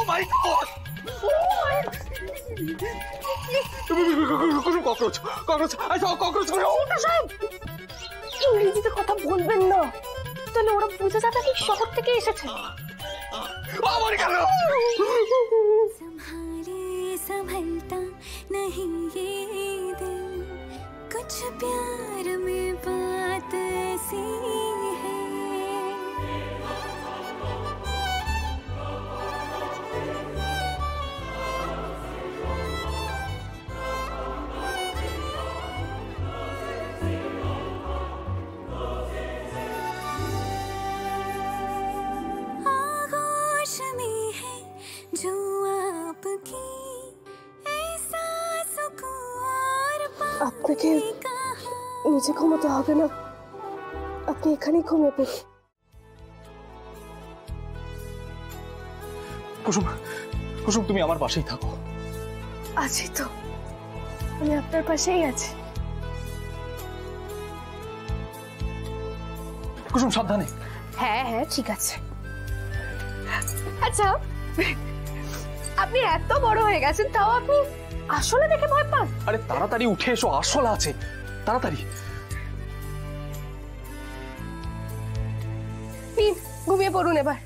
মাই god! Cockroach cockroach cockroach! ইংরেজিতে কথা বলবেন না, তাহলে ওরা বুঝে যাবে কি শহর থেকে এসেছে। আমার গেল! संभलता नहीं ये दिल, कुछ प्यार में बात ऐसी है। आगोश में है जो आपकी আপনাকে নিচে ঘুমাতে হবে না, আপনি এখানেই ঘুমিয়ে পড়ুন। কুসুম, কুসুম তুমি আমার পাশেই থাকো। আছি তো, আমি আপনার পাশেই আছি। কুসুম সাবধানে। হ্যাঁ হ্যাঁ ঠিক আছে। আচ্ছা, আপনি এত বড় হয়ে গেছেন, তাও আপনি আসলে দেখে ভয় পান? আরে তাড়াতাড়ি উঠে এসো, আসল আছে, তাড়াতাড়ি। প্লিজ ঘুমিয়ে পড়ুন এবার।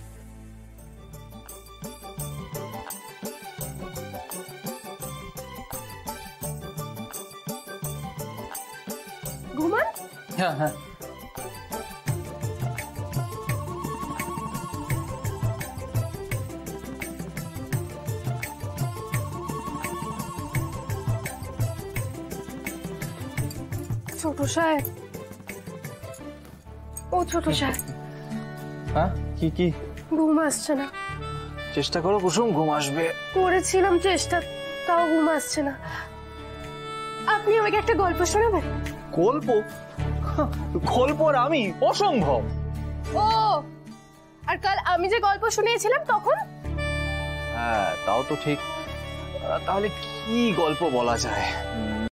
ঘুমান। হ্যাঁ হ্যাঁ। ছোট সাহেব, ও ছোট সাহেব, হ্যাঁ কি কি? ঘুম আসছে না। চেষ্টা করো কুসুম, ঘুম আসবে। করেছিলাম চেষ্টা, তাও ঘুম আসছে না। আপনি আমাকে একটা গল্প শোনাবেন? গল্প? গল্প আর আমি? অসম্ভব। ও, আর কাল আমি যে গল্প শুনিয়েছিলাম তখন? হ্যাঁ তাও তো ঠিক। তাহলে কি গল্প বলা যায়?